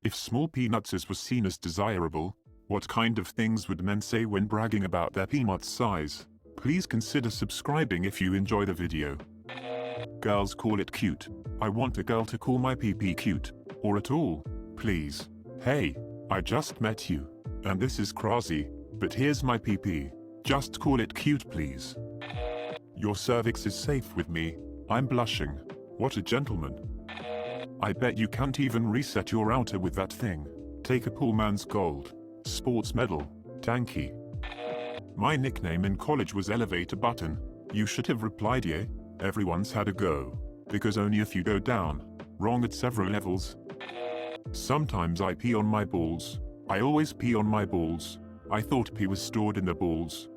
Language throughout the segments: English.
If small peanuts were seen as desirable, what kind of things would men say when bragging about their peanut size? Please consider subscribing if you enjoy the video. Girls call it cute. I want a girl to call my PP cute. Or at all, please. Hey, I just met you. And this is crazy, but here's my PP. Just call it cute please. Your cervix is safe with me. I'm blushing. What a gentleman. I bet you can't even reset your outer with that thing. Take a poor man's gold. Sports medal. Tanky. My nickname in college was Elevator Button. You should have replied yeah. Everyone's had a go. Because only if you go down wrong at several levels. Sometimes I pee on my balls. I always pee on my balls. I thought pee was stored in the balls.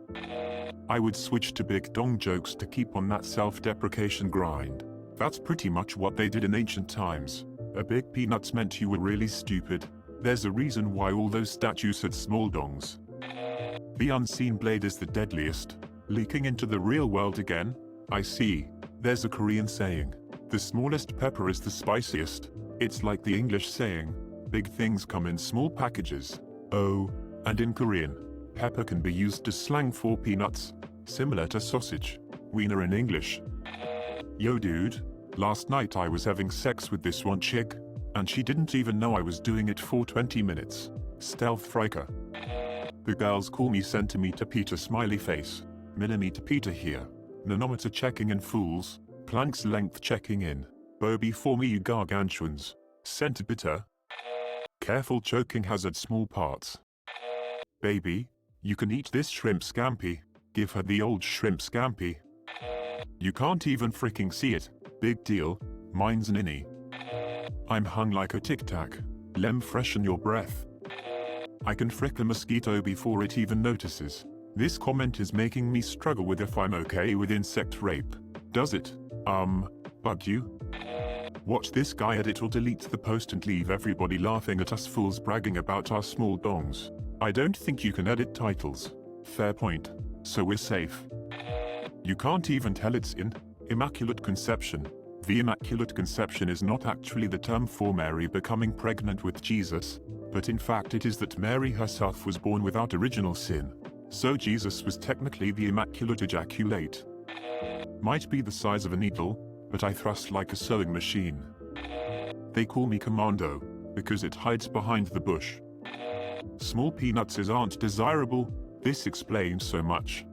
I would switch to big dong jokes to keep on that self-deprecation grind. That's pretty much what they did in ancient times. A big peanuts meant you were really stupid. There's a reason why all those statues had small dongs. The unseen blade is the deadliest. Leaking into the real world again? I see. There's a Korean saying. The smallest pepper is the spiciest. It's like the English saying, big things come in small packages. Oh, and in Korean, pepper can be used as slang for peanuts, similar to sausage. Wiener in English. Yo dude, last night I was having sex with this one chick, and she didn't even know I was doing it for 20 minutes. Stealth friker. The girls call me Centimeter Peter smiley face. Millimeter Peter here. Nanometer checking in fools. Planck's length checking in. Bobby for me you gargantuans. Centimeter. Careful choking hazard small parts. Baby, you can eat this shrimp scampi. Give her the old shrimp scampi. You can't even freaking see it. Big deal. Mine's an innie. I'm hung like a tic tac. Lem freshen your breath. I can frick a mosquito before it even notices. This comment is making me struggle with if I'm okay with insect rape. Does it, bug you? Watch this guy edit or delete the post and leave everybody laughing at us fools bragging about our small dongs. I don't think you can edit titles. Fair point. So we're safe. You can't even tell it's in Immaculate Conception. The Immaculate Conception is not actually the term for Mary becoming pregnant with Jesus, but in fact it is that Mary herself was born without original sin. So Jesus was technically the Immaculate Ejaculate. Might be the size of a needle, but I thrust like a sewing machine. They call me Commando, because it hides behind the bush. Small peanuts aren't desirable, this explains so much.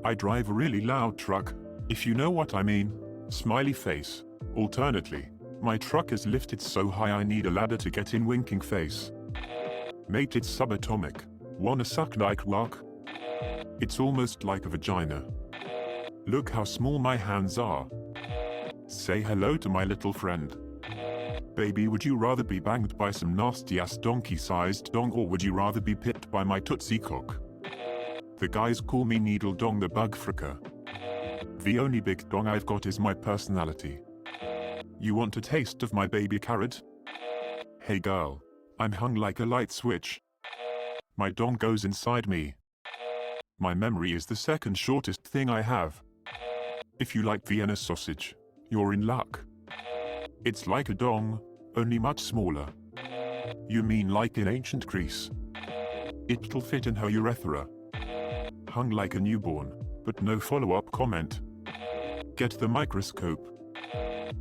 I drive a really loud truck, if you know what I mean. Smiley face. Alternately, my truck is lifted so high I need a ladder to get in winking face. Mate, it's subatomic. Wanna suck like rock? It's almost like a vagina. Look how small my hands are. Say hello to my little friend. Baby, would you rather be banged by some nasty-ass donkey-sized dong or would you rather be pipped by my tootsie cock? The guys call me Needle Dong the Bug Fricker. The only big dong I've got is my personality. You want a taste of my baby carrot? Hey girl. I'm hung like a light switch. My dong goes inside me. My memory is the second shortest thing I have. If you like Vienna sausage, you're in luck. It's like a dong, only much smaller. You mean like in ancient Greece? It'll fit in her urethra. Hung like a newborn, but no follow-up comment. Get the microscope.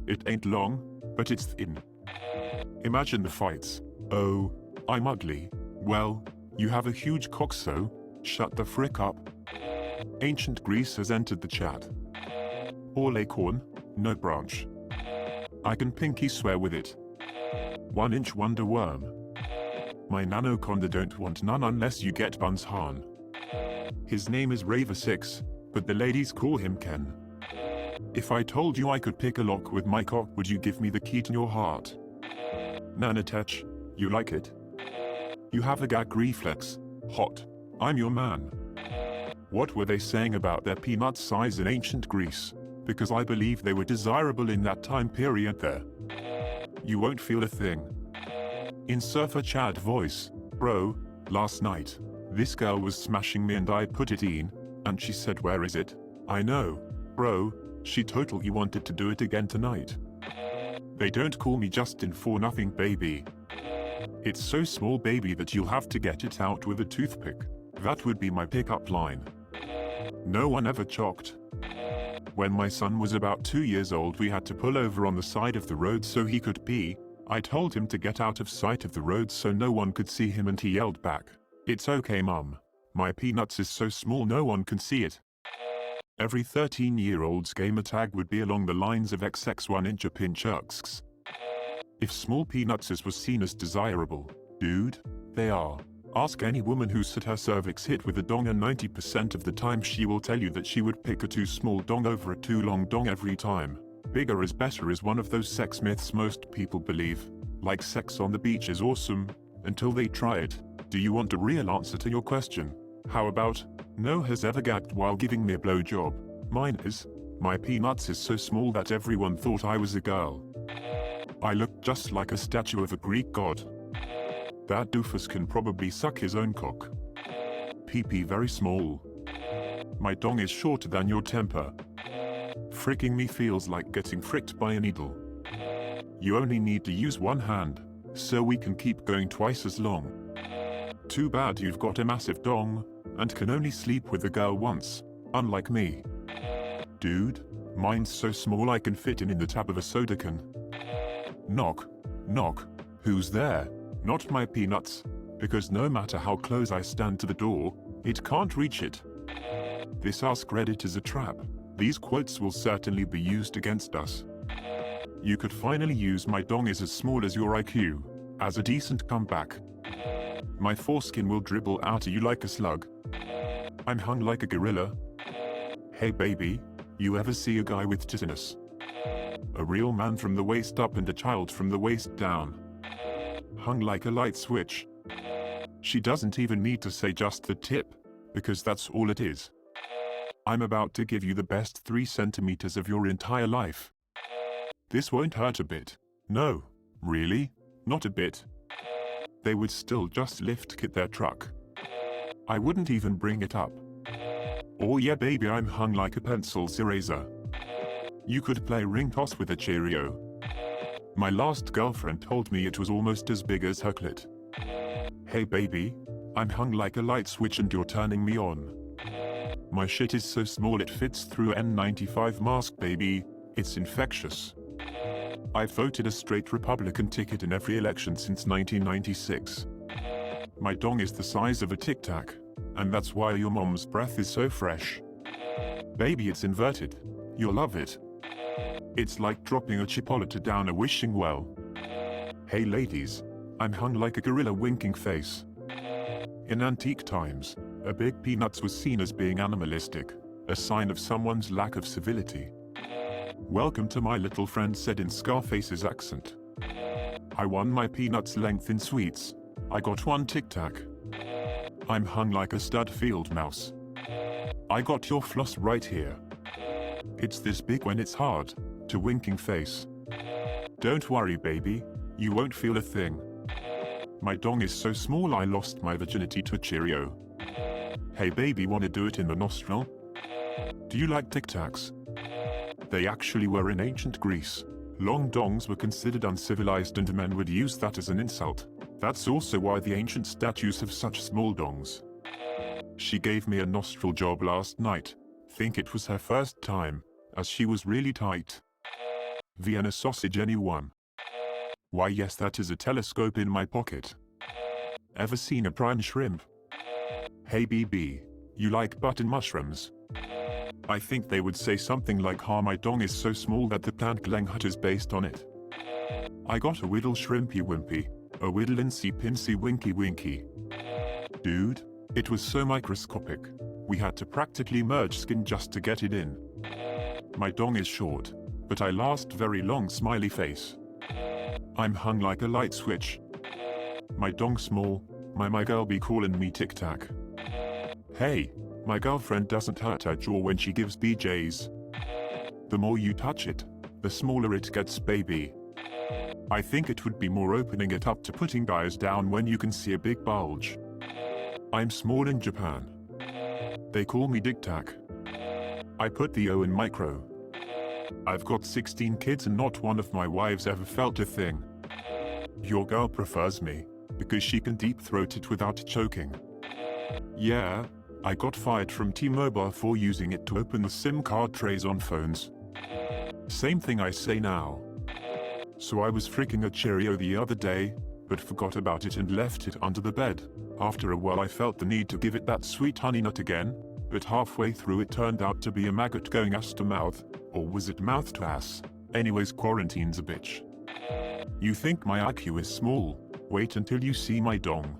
It ain't long, but it's thin. Imagine the fights. Oh, I'm ugly. Well, you have a huge cock, so shut the frick up. Ancient Greece has entered the chat. All acorn, no branch. I can pinky swear with it. 1-inch wonder worm. My nanoconda don't want none unless you get Buns Han. His name is Raver6, but the ladies call him Ken. If I told you I could pick a lock with my cock, would you give me the key to your heart? Nanotech, you like it? You have a gag reflex. Hot. I'm your man. What were they saying about their peanut size in ancient Greece? Because I believe they were desirable in that time period there. You won't feel a thing. In Surfer Chad voice, bro, last night, this girl was smashing me and I put it in, and she said where is it? I know, bro, she totally wanted to do it again tonight. They don't call me Justin for nothing, baby. It's so small baby that you'll have to get it out with a toothpick. That would be my pickup line. No one ever chocked. When my son was about 2 years old, we had to pull over on the side of the road so he could pee. I told him to get out of sight of the road so no one could see him, and he yelled back, "It's okay, Mum. My peanuts is so small no one can see it." Every 13-year-old's gamer tag would be along the lines of XX1 inch a pinch uxks. If small peanuts was seen as desirable, dude, they are. Ask any woman who's had her cervix hit with a dong, and 90% of the time she will tell you that she would pick a too small dong over a too long dong every time. Bigger is better is one of those sex myths most people believe. Like sex on the beach is awesome, until they try it. Do you want a real answer to your question? How about, no has ever gagged while giving me a blowjob? Mine is, my peanuts is so small that everyone thought I was a girl. I look just like a statue of a Greek god. That doofus can probably suck his own cock. Pee-pee very small. My dong is shorter than your temper. Fricking me feels like getting fricked by a needle. You only need to use one hand, so we can keep going twice as long. Too bad you've got a massive dong, and can only sleep with a girl once, unlike me. Dude, mine's so small I can fit in the tab of a soda can. Knock, knock, who's there? Not my peanuts, because no matter how close I stand to the door, it can't reach it. This AskReddit is a trap. These quotes will certainly be used against us. You could finally use my dong is as small as your IQ, as a decent comeback. My foreskin will dribble out of you like a slug. I'm hung like a gorilla. Hey baby, you ever see a guy with tetanus? A real man from the waist up and a child from the waist down. Hung like a light switch. She doesn't even need to say just the tip, because that's all it is. I'm about to give you the best 3 centimeters of your entire life. This won't hurt a bit. No, really, not a bit. They would still just lift kit their truck. I wouldn't even bring it up. Oh yeah baby, I'm hung like a pencil's eraser. You could play ring toss with a Cheerio. My last girlfriend told me it was almost as big as her clit. Hey baby, I'm hung like a light switch and you're turning me on. My shit is so small it fits through an N95 mask baby, it's infectious. I've voted a straight Republican ticket in every election since 1996. My dong is the size of a Tic Tac, and that's why your mom's breath is so fresh. Baby, it's inverted. You'll love it. It's like dropping a Chipotle down a wishing well. Hey ladies, I'm hung like a gorilla winking face. In antique times, a big peanuts was seen as being animalistic, a sign of someone's lack of civility. Welcome to my little friend said in Scarface's accent. I won my peanuts length in sweets. I got 1 Tic Tac. I'm hung like a stud field mouse. I got your floss right here. It's this big when it's hard, to winking face. Don't worry baby, you won't feel a thing. My dong is so small I lost my virginity to a Cheerio. Hey baby, wanna do it in the nostril? Do you like Tic Tacs? They actually were in ancient Greece. Long dongs were considered uncivilized and men would use that as an insult. That's also why the ancient statues have such small dongs. She gave me a nostril job last night. Think it was her first time, as she was really tight. Vienna sausage anyone? Why yes, that is a telescope in my pocket. Ever seen a prime shrimp? Hey BB, you like button mushrooms? I think they would say something like my dong is so small that the plant Gleng Hut is based on it. I got a whittle shrimpy wimpy, a whittle insy pinsy winky winky. Dude, it was so microscopic, we had to practically merge skin just to get it in. My dong is short, but I last very long smiley face. I'm hung like a light switch. My dong small, my girl be callin' me Tic Tac. Hey, my girlfriend doesn't hurt her jaw when she gives BJs. The more you touch it, the smaller it gets baby. I think it would be more opening it up to putting guys down when you can see a big bulge. I'm small in Japan. They call me Tic Tac. I put the O in micro. I've got 16 kids and not one of my wives ever felt a thing. Your girl prefers me, because she can deep-throat it without choking. Yeah, I got fired from T-Mobile for using it to open the SIM card trays on phones. Same thing I say now. So I was freaking a Cheerio the other day, but forgot about it and left it under the bed. After a while I felt the need to give it that sweet honey nut again, but halfway through it turned out to be a maggot going ass to mouth, or was it mouth to ass? Anyways, quarantine's a bitch. You think my IQ is small? Wait until you see my dong.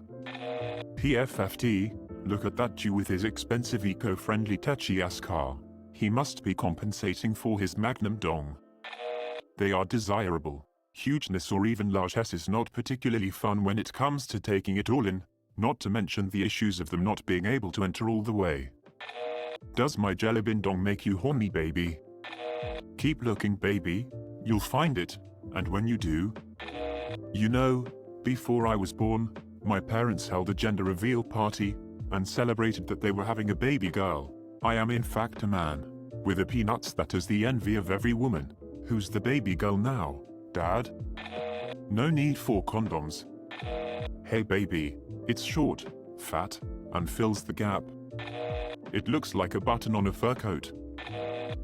PFFT, look at that Jew with his expensive eco-friendly tetchy-ass car. He must be compensating for his magnum dong. They are desirable. Hugeness or even largeness is not particularly fun when it comes to taking it all in, not to mention the issues of them not being able to enter all the way. Does my jelly-bean dong make you horny, baby? Keep looking, baby. You'll find it, and when you do... You know, before I was born, my parents held a gender reveal party, and celebrated that they were having a baby girl. I am in fact a man, with a peanuts that is the envy of every woman. Who's the baby girl now, Dad? No need for condoms. Hey baby, it's short, fat, and fills the gap. It looks like a button on a fur coat.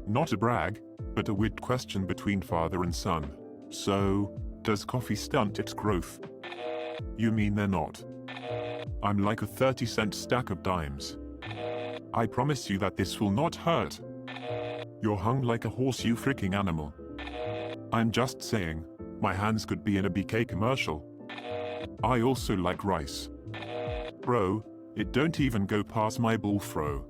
Not a brag, but a weird question between father and son. So, does coffee stunt its growth? You mean they're not? I'm like a 30-cent stack of dimes. I promise you that this will not hurt. You're hung like a horse, you freaking animal. I'm just saying, my hands could be in a BK commercial. I also like rice. Bro, it don't even go past my bull fro.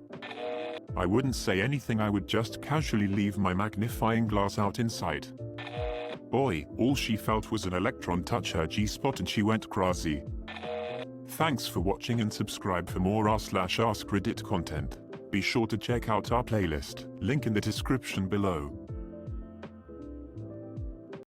I wouldn't say anything, I would just casually leave my magnifying glass out in sight. Boy, all she felt was an electron touch her G-spot and she went crazy. Thanks for watching and subscribe for more r/AskReddit content. Be sure to check out our playlist, link in the description below.